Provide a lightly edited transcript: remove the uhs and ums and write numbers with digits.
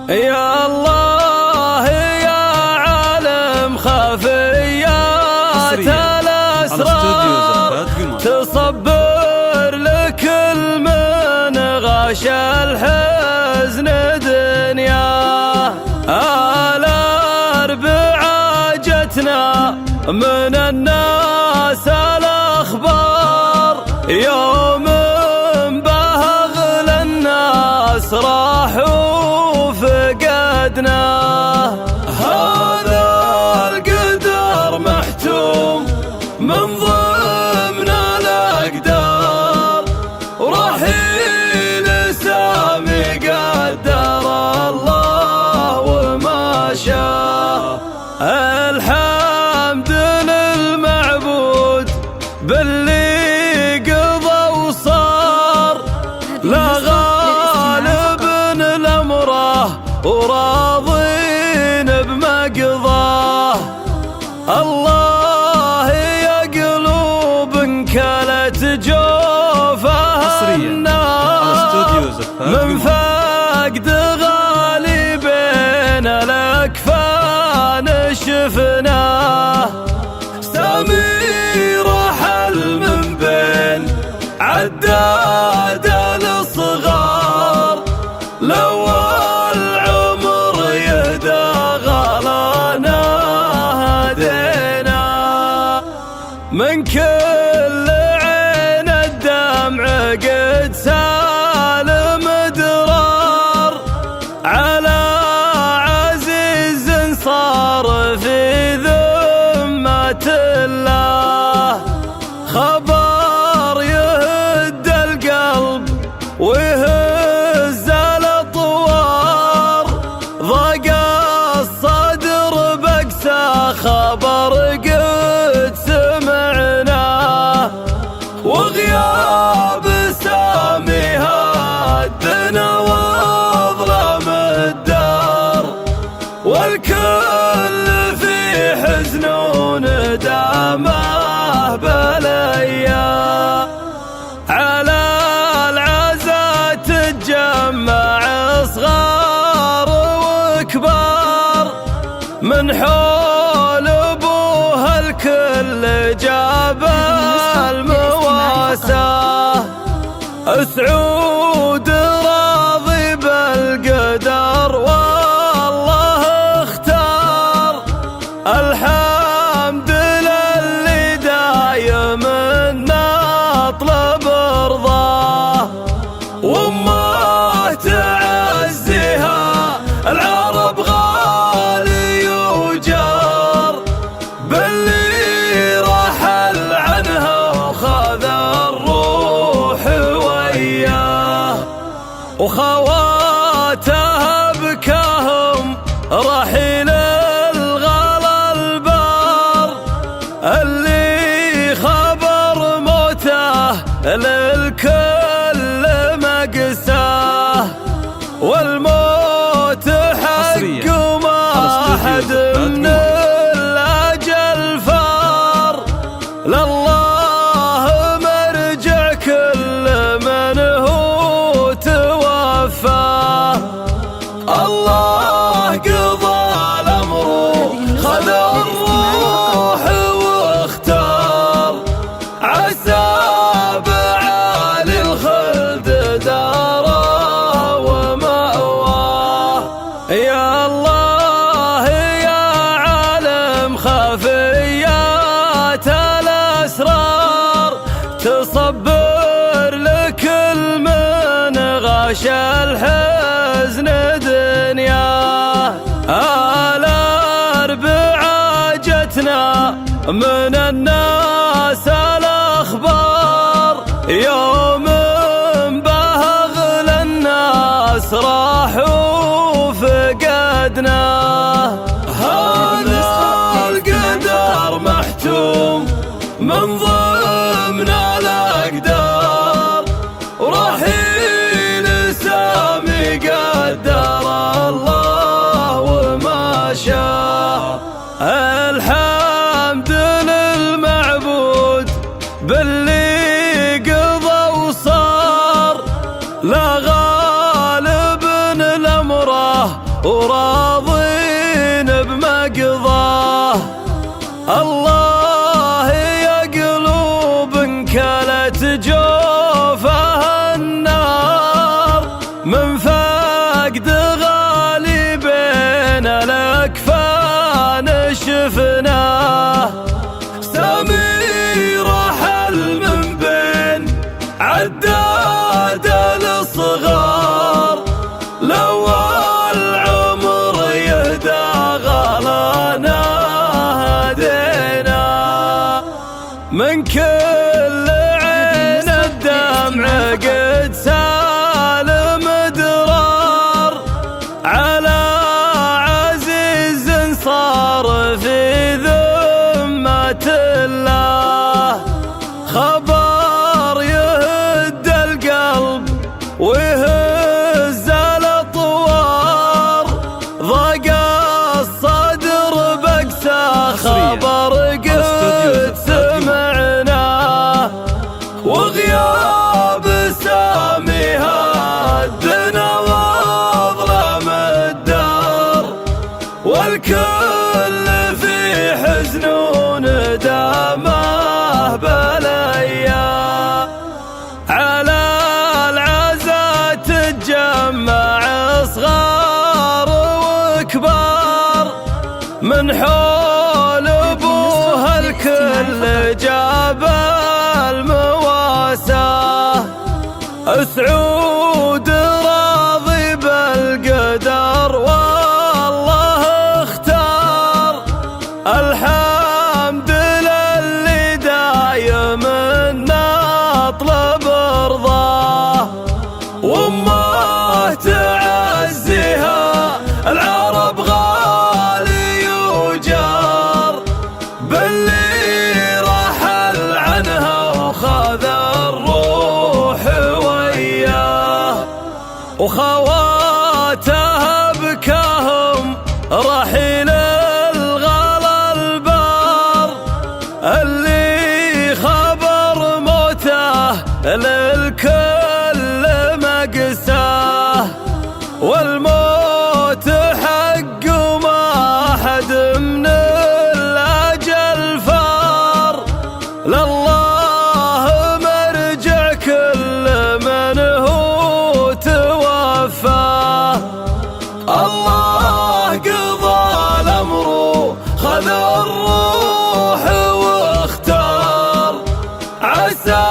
يا الله يا عالم خفيات الأسرار، تصبر لكل من غاش الحزن دنياه. الأربعاء جتنا من الناس الأخبار، يوم به أغلى الناس راح وفقدناه. هذا القدر محتوم من ضمن الأقدار، ورحيل سامي قدر الله وما شاء. الحمد للمعبود باللي قضى وصار، لا غالب لأمره وراضين بمقضاه. الله يا قلوب انكلت جوفها النار، من فقد غالي بين الأكفان شفناه. سامي رحل من بين عداد الصغار، لو العمر يهدى غلانا هدينا. من كل عين الدمع قد سال مدرار، على عزيز صار في ذمة الله. خبر يهد القلب ويهز الأطوار، ضاق الصدر بقسى خبر قد سمعناه. وغياب سامي هدنا وظلم الدار، والكل في حزن وندامه بالايام. على العزا تتجمع صغار وكبار، من حول ابوها الكل جاب المواساة. سعود راضي بالقدر والله اختار، الحمد للي دايم نطلب رضاه. وامه تعزيها العرب غالي وجار، باللي رحل عنها وخذ الروح وياه. وخواتها بكاهم رحيل الغلا البار، اللي خبر موته للكل مقساه. والموت حق وما أحد من الأجل فار، لله مرجع كل من هو توفاه. الله قضى الأمر خذ الروح واختار، عسى بعالي الخلد داره ومأواه. يا الله يا عالم خفيات الأسرار، تصبر لكل من غاش الحزن دنياه. الأربعاء جتنا من الناس الأخبار، يوم به أغلى الناس راح وفقدناه. هذا القدر محتوم من ضمن الأقدار، ورحيل سامي قدر الله وما شاء. الحمد للمعبود باللي قضى وصار، لا غالب لأمره وراضين بمقضاه. الله يا قلوب انكلت جوفها النار من فقد غالي بين الأكفان شفناه. سامي رحل من بين عداد الصغار، لو العمر يهدى غلانا هدينا من كل عين الدمع قد سال مدرار، على عزيز صار في ذمة الله. خبر يهد القلب ويهز الأطوار، ضاق الصدر بقسى خبر قد سمعناه. وغياب سامي هدنا واظلم الدار، والكل في حزن وندامه بالايام. على العزا تتجمع صغار وكبار، من حول ابوها الكل جاب المواساة. سعود راضي بالقدر والله اختار، الحمد للي دايم نطلب رضاه. وامه تعزيها العرب غالي وجار، باللي رحل عنها وخذ الروح وياه. وخواتها بكاهم رحيل الغلا البار، اللي خبر موته للكل مقساه. والموت حق وما حد من الأجل فار، لله مرجع كل من هو توفاه. الله قضى الأمر خذ الروح واختار، عسى